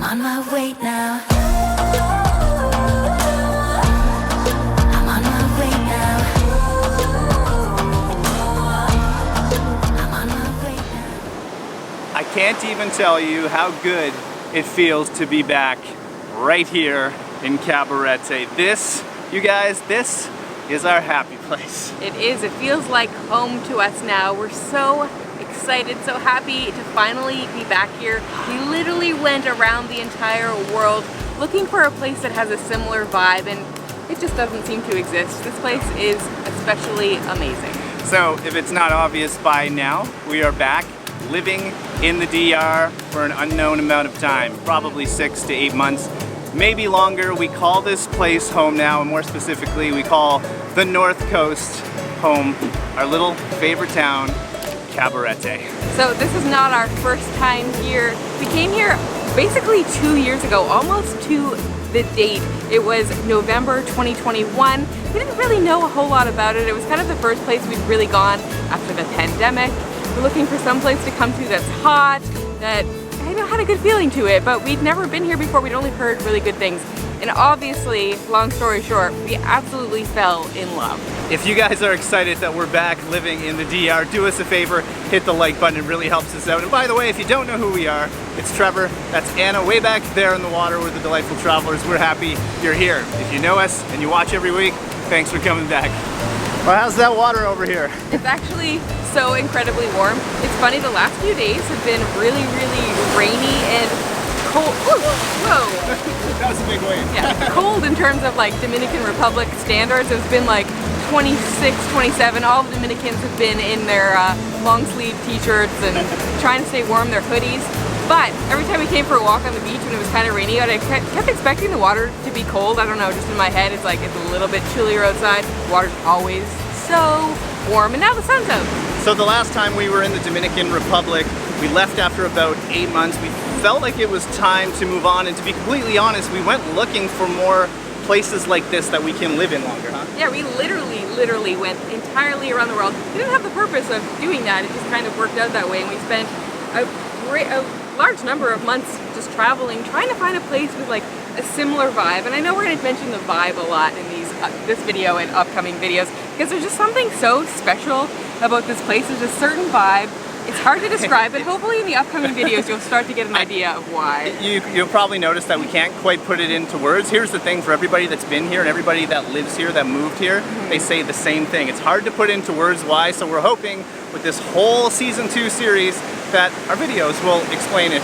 on my way now. I'm on my way now. I'm on my way now. I can't even tell you how good it feels to be back right here in Cabarete. This, you guys, this is our happy place. It is. It feels like home to us now. We're so excited, so happy to finally be back here. We literally went around the entire world looking for a place that has a similar vibe, and it just doesn't seem to exist. This place is especially amazing. So if it's not obvious by now, we are back living in the DR for an unknown amount of time, probably 6 to 8 months, maybe longer. We call this place home now, and more specifically, we call the North Coast home, our little favorite town, Cabarete. So this is not our first time here. We came here basically 2 years ago, almost to the date. It was November 2021. We didn't really know a whole lot about it. It was kind of the first place we'd really gone after the pandemic. We're looking for some place to come to that's hot, that had a good feeling to it, but we'd never been here before. We'd only heard really good things. And obviously, long story short, we absolutely fell in love. If you guys are excited that we're back living in the DR, do us a favor, hit the like button. It really helps us out. And by the way, if you don't know who we are, it's Trevor, that's Anna, way back there in the water with the Delightful Travelers. We're happy you're here. If you know us and you watch every week, thanks for coming back. Well, how's that water over here? It's actually so incredibly warm. It's funny, the last few days have been really, really rainy and cold. Ooh, whoa! That was a big wave. Yeah, cold in terms of like Dominican Republic standards. It's been like 26, 27. All the Dominicans have been in their long sleeve t-shirts and trying to stay warm, their hoodies. But every time we came for a walk on the beach when it was kind of rainy out, I kept expecting the water to be cold. I don't know, just in my head, it's like it's a little bit chillier outside. The water's always so warm, and now the sun's out. So the last time we were in the Dominican Republic, we left after about 8 months. We felt like it was time to move on, and to be completely honest, we went looking for more places like this that we can live in longer, huh? Yeah, we literally went entirely around the world. We didn't have the purpose of doing that, it just kind of worked out that way, and we spent a large number of months just traveling, trying to find a place with like a similar vibe. And I know we're going to mention the vibe a lot in these this video and upcoming videos, because there's just something so special about this place. There's a certain vibe. It's hard to describe, but hopefully in the upcoming videos you'll start to get an idea of why. You'll probably notice that we can't quite put it into words. Here's the thing, for everybody that's been here and everybody that lives here, that moved here, they say the same thing. It's hard to put into words why, so we're hoping with this whole season 2 series that our videos will explain it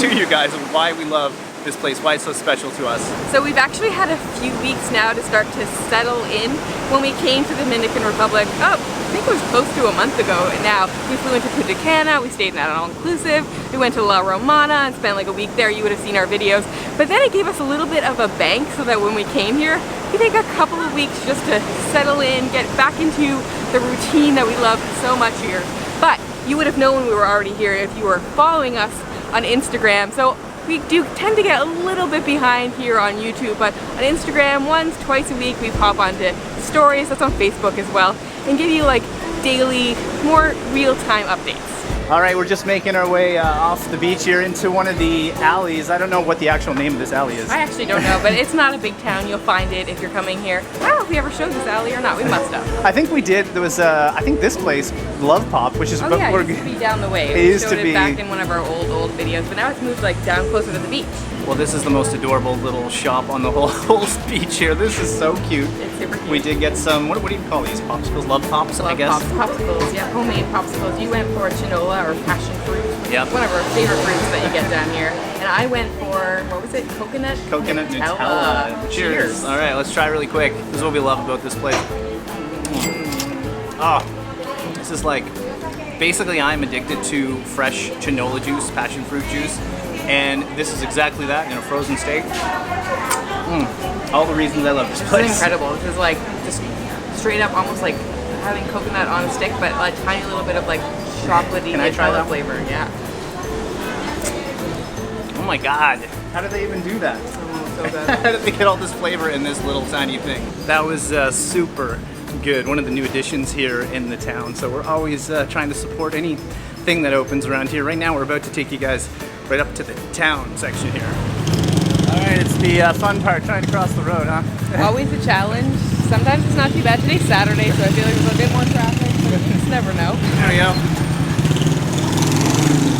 to you guys of why we love this place, why it's so special to us. So we've actually had a few weeks now to start to settle in. When we came to the Dominican Republic, I think it was close to a month ago now, we flew into Punta Cana, we stayed in that all-inclusive, we went to La Romana and spent like a week there. You would have seen our videos. But then it gave us a little bit of a bank so that when we came here, we take a couple of weeks just to settle in, get back into the routine that we love so much here. But you would have known we were already here if you were following us on Instagram. So we do tend to get a little bit behind here on YouTube, but on Instagram, once, twice a week, we pop onto stories, that's on Facebook as well, and give you like daily, more real-time updates. All right, we're just making our way off the beach here into one of the alleys. I don't know what the actual name of this alley is. I actually don't know, but it's not a big town. You'll find it if you're coming here. I don't know if we ever showed this alley or not. We must have. I think we did. There was, I think this place, Love Pop, which is... Oh yeah, it used to be down the way. It used to be. We showed it back in one of our old videos, but now it's moved like down closer to the beach. Well, this is the most adorable little shop on the whole beach here. This is so cute. It's super cute. We did get some, what do you call these? Popsicles? Love Pops, I guess? Popsicles, yeah, homemade popsicles. You went for chinola or passion fruit. Yep. One of our favorite fruits that you get down here. And I went for, what was it, coconut? Coconut Nutella. Cheers. All right, let's try really quick. This is what we love about this place. Oh, this is like, basically I'm addicted to fresh chinola juice, passion fruit juice. And this is exactly that in a frozen state. All the reasons I love this place. It's incredible. This is like just straight up almost like having coconut on a stick, but a tiny little bit of like chocolatey Nutella flavor. Yeah. Oh my god. How did they even do that? Oh, so good. How did they get all this flavor in this little tiny thing? That was super good. One of the new additions here in the town. So we're always trying to support anything that opens around here. Right now we're about to take you guys right up to the town section here. Alright, it's the fun part, trying to cross the road, huh? Always a challenge. Sometimes it's not too bad. Today's Saturday, so I feel like there's a bit more traffic, but you just never know. There we go.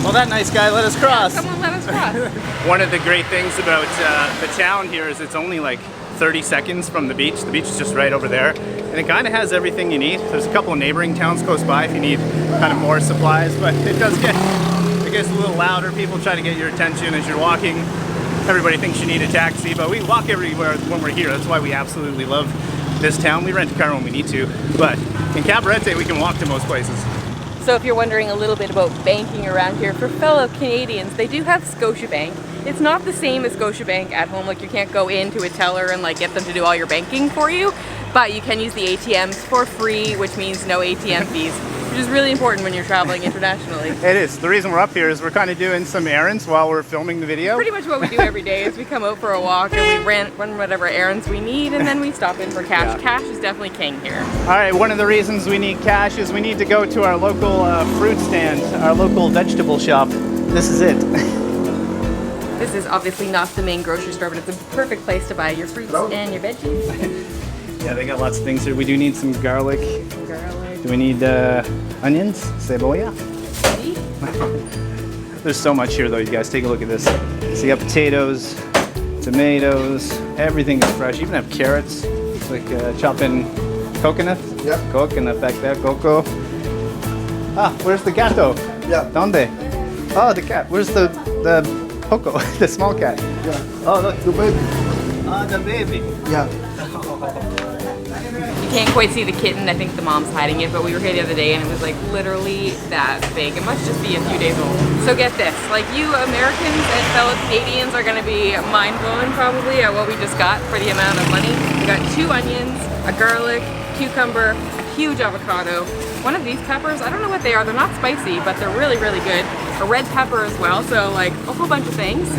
Well, that nice guy let us cross. Come on, let us cross. One of the great things about the town here is it's only like 30 seconds from the beach. The beach is just right over there. And it kind of has everything you need. There's a couple of neighboring towns close by if you need kind of more supplies, but it does get, it gets a little louder. People try to get your attention as you're walking. Everybody thinks you need a taxi, but we walk everywhere when we're here. That's why we absolutely love this town. We rent a car when we need to, but in Cabarete we can walk to most places. So if you're wondering a little bit about banking around here, for fellow Canadians, they do have Scotiabank. It's not the same as Scotiabank at home, like you can't go into a teller and like get them to do all your banking for you, but you can use the ATMs for free, which means no ATM fees, which is really important when you're traveling internationally. It is. The reason we're up here is we're kind of doing some errands while we're filming the video. Pretty much what we do every day is we come out for a walk and we run whatever errands we need, and then we stop in for cash. Yeah. Cash is definitely king here. Alright, one of the reasons we need cash is we need to go to our local fruit stand, our local vegetable shop. This is it. This is obviously not the main grocery store, but it's a perfect place to buy your fruits and your veggies. Yeah, they got lots of things here. We do need some garlic. Garlic. Do we need onions? Cebolla? There's so much here though, you guys. Take a look at this. So you got potatoes, tomatoes, everything is fresh. You even have carrots. It's like chopping coconut. Yeah. Coconut back there, coco. Ah, where's the gato? Yeah. Donde? Oh, the cat. Where's the poco, the small cat? Yeah. Oh, look. The baby. Ah, the baby. Yeah. You can't quite see the kitten. I think the mom's hiding it, but we were here the other day and it was like literally that big. It must just be a few days old. So get this, like you Americans and fellow Canadians are gonna be mind blown probably at what we just got for the amount of money. We got 2 onions, a garlic, cucumber, a huge avocado, one of these peppers, I don't know what they are, they're not spicy, but they're really, really good. A red pepper as well, so like a whole bunch of things.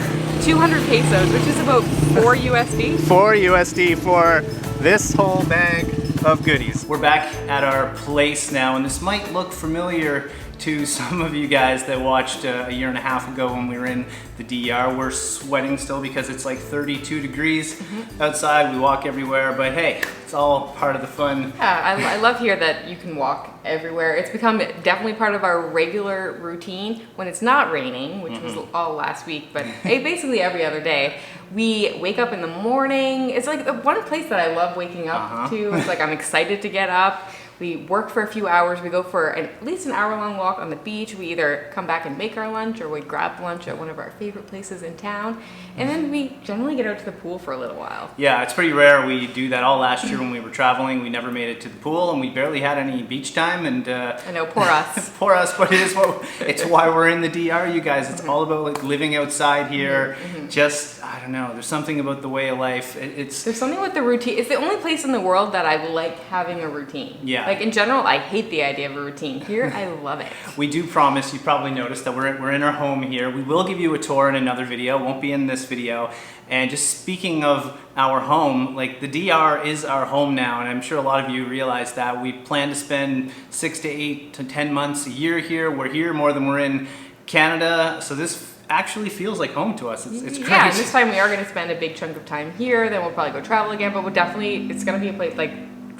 200 pesos, which is about 4 USD. 4 USD for this whole bag of goodies. We're back at our place now, and this might look familiar to some of you guys that watched a year and a half ago when we were in the DR. We're sweating still because it's like 32 degrees outside. We walk everywhere, but hey, it's all part of the fun. Yeah, I love here that you can walk everywhere. It's become definitely part of our regular routine when it's not raining, which was all last week, but basically every other day. We wake up in the morning. It's like the one place that I love waking up to. It's like I'm excited to get up. We work for a few hours. We go for at least an hour-long walk on the beach. We either come back and make our lunch or we grab lunch at one of our favorite places in town. And then we generally get out to the pool for a little while. Yeah, it's pretty rare. We do that all last year when we were traveling. We never made it to the pool and we barely had any beach time. And I know, poor us. poor us, but it's why we're in the DR, you guys. It's all about like living outside here. Just, I don't know, there's something about the way of life. There's something with the routine. It's the only place in the world that I like having a routine. Yeah. Like in general, I hate the idea of a routine. Here, I love it. We do promise, you probably noticed that we're in our home here. We will give you a tour in another video, won't be in this video. And just speaking of our home, like the DR is our home now, and I'm sure a lot of you realize that. We plan to spend 6 to 8 to 10 months a year here. We're here more than we're in Canada, so this actually feels like home to us. It's crazy. Yeah, and this time we are going to spend a big chunk of time here, then we'll probably go travel again, but it's going to be a place like,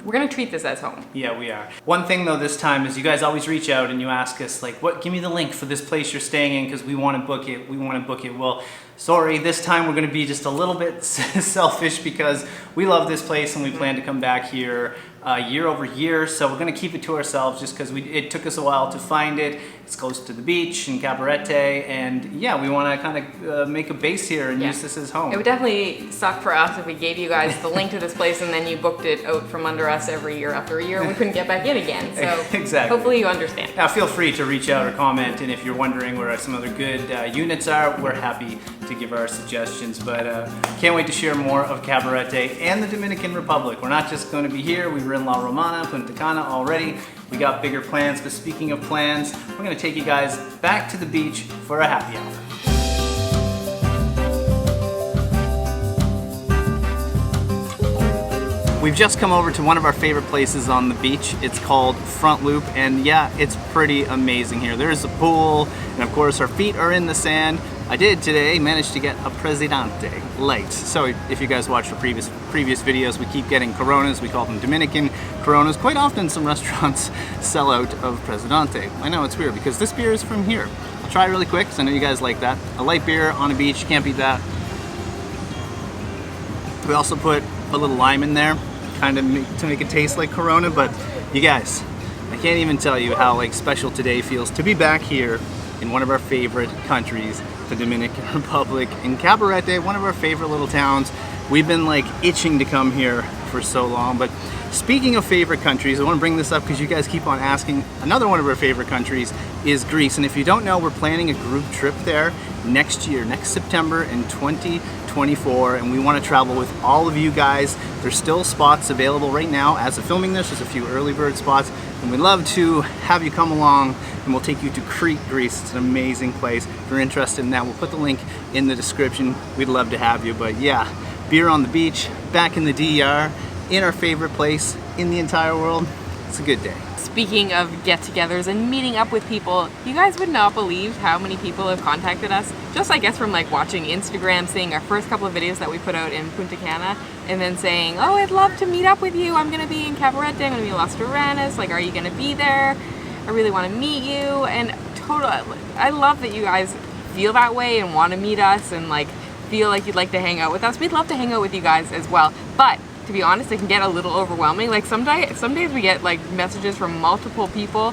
we're gonna treat this as home. Yeah, we are. One thing though this time is you guys always reach out and you ask us like, give me the link for this place you're staying in because we want to book it. Well, sorry, this time we're gonna be just a little bit selfish because we love this place and we plan to come back here year over year. So we're gonna keep it to ourselves just because it took us a while to find it. It's close to the beach in Cabarete, and yeah, we want to kind of make a base here and use this as home. It would definitely suck for us if we gave you guys the link to this place and then you booked it out from under us every year after a year and we couldn't get back in again. So exactly. Hopefully you understand. Now feel free to reach out or comment, and if you're wondering where some other good units are, we're happy to give our suggestions. But can't wait to share more of Cabarete and the Dominican Republic. We're not just going to be here. We were in La Romana, Punta Cana already. We got bigger plans, but speaking of plans, we're going to take you guys back to the beach for a happy hour. We've just come over to one of our favorite places on the beach. It's called Front Loop, and yeah, it's pretty amazing here. There's a pool, and of course our feet are in the sand, I did today manage to get a Presidente light. So if you guys watched the previous videos, we keep getting Coronas. We call them Dominican Coronas. Quite often some restaurants sell out of Presidente. I know it's weird because this beer is from here. I'll try it really quick because I know you guys like that. A light beer on a beach, can't beat that. We also put a little lime in there, kind of to make it taste like Corona, but you guys, I can't even tell you how like special today feels to be back here in one of our favorite countries, the Dominican Republic, in Cabarete, one of our favorite little towns. We've been like itching to come here for so long. But speaking of favorite countries, I want to bring this up because you guys keep on asking. Another one of our favorite countries is Greece, and if you don't know, we're planning a group trip there next year, next September in 2024, and we want to travel with all of you guys. There's still spots available right now as of filming this. There's a few early bird spots, and we'd love to have you come along, and we'll take you to Crete, Greece. It's an amazing place. If you're interested in that, we'll put the link in the description. We'd love to have you. But yeah, beer on the beach, back in the DER, in our favorite place in the entire world. It's a good day. Speaking of get-togethers and meeting up with people, you guys would not believe how many people have contacted us, just I guess from like watching Instagram, seeing our first couple of videos that we put out in Punta Cana, and then saying, oh, I'd love to meet up with you. I'm gonna be in Cabarete, I'm gonna be in Las Terranas, like, are you gonna be there? I really wanna meet you. And I love that you guys feel that way and wanna meet us and like feel like you'd like to hang out with us. We'd love to hang out with you guys as well. But to be honest, it can get a little overwhelming. Like some days we get like messages from multiple people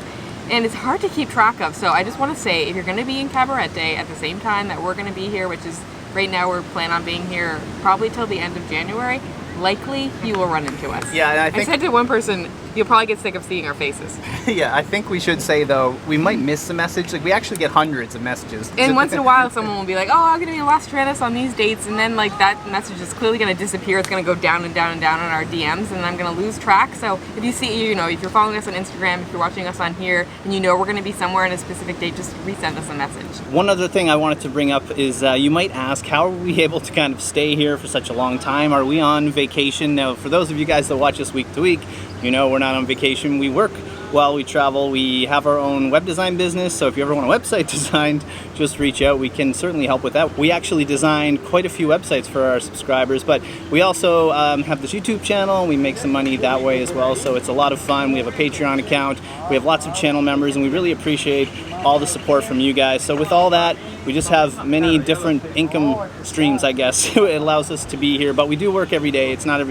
and it's hard to keep track of. So I just want to say, if you're going to be in Cabarete at the same time that we're going to be here, which is right now we're planning on being here probably till the end of January, likely you will run into us. Yeah, and I said to one person, you'll probably get sick of seeing our faces. Yeah, I think we should say though, we might miss the message. Like we actually get hundreds of messages. And once in a while someone will be like, oh, I'm gonna be in Las Terranas on these dates, and then like that message is clearly gonna disappear. It's gonna go down and down and down on our DMs, and I'm gonna lose track. So if you see, you know, if you're following us on Instagram, if you're watching us on here, and you know we're gonna be somewhere on a specific date, just resend us a message. One other thing I wanted to bring up is you might ask, how are we able to kind of stay here for such a long time? Are we on vacation? Now, for those of you guys that watch us week to week, you know we're not on vacation. We work while we travel. We have our own web design business, so if you ever want a website designed, just reach out. We can certainly help with that. We actually designed quite a few websites for our subscribers, but we also have this YouTube channel. We make some money that way as well, so it's a lot of fun. We have a Patreon account. We have lots of channel members, and we really appreciate all the support from you guys. So with all that, we just have many different income streams, I guess. It allows us to be here, but we do work every day. It's not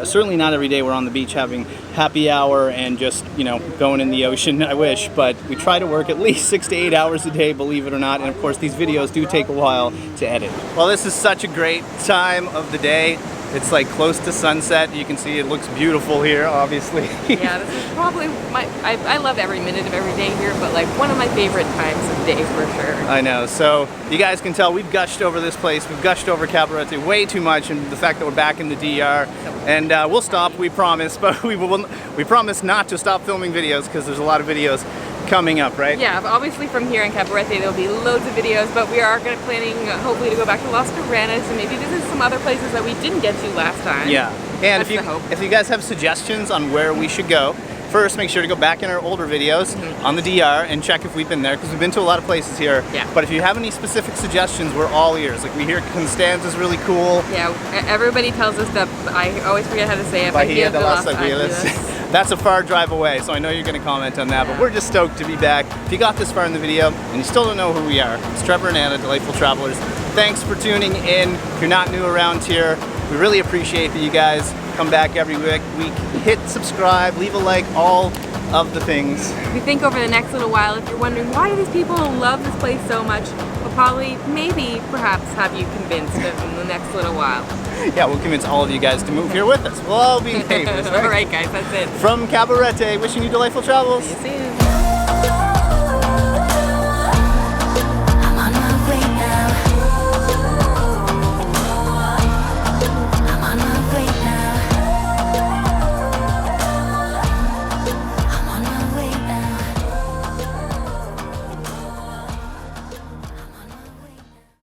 certainly not every day we're on the beach having happy hour and just, you know, going in the ocean. I wish, but we try to work at least 6 to 8 hours a day, believe it or not. And of course, these videos do take a while to edit. Well, this is such a great time of the day. It's like close to sunset. You can see it looks beautiful here, obviously. Yeah, this is probably I love every minute of every day here, but like one of my favorite times of day for sure. I know. So you guys can tell we've gushed over this place. We've gushed over Cabarete way too much, and the fact that we're back in the DR. And we'll stop, we promise, but we promise not to stop filming videos because there's a lot of videos coming up, right? Yeah, obviously from here in Cabarete there'll be loads of videos, but we are planning hopefully to go back to Las Terranas and maybe visit some other places that we didn't get to last time. Yeah, and That's if you guys have suggestions on where we should go, first make sure to go back in our older videos on the DR and check if we've been there, because we've been to a lot of places here. Yeah. But if you have any specific suggestions, we're all ears. Like we hear Constanza's really cool. Yeah, everybody tells us that, I always forget how to say it, Bahia de las Aguilas. That's a far drive away, so I know you're going to comment on that, but we're just stoked to be back. If you got this far in the video and you still don't know who we are, it's Trevor and Anna, Delightful Travelers. Thanks for tuning in. If you're not new around here, we really appreciate that you guys come back every week. Hit subscribe, leave a like, all of the things. We think over the next little while, if you're wondering why do these people love this place so much, we'll probably, maybe, perhaps have you convinced in the next little while. Yeah, we'll convince all of you guys to move here with us. We'll all be neighbors, right? Alright guys, that's it. From Cabarete, wishing you delightful travels. See you soon.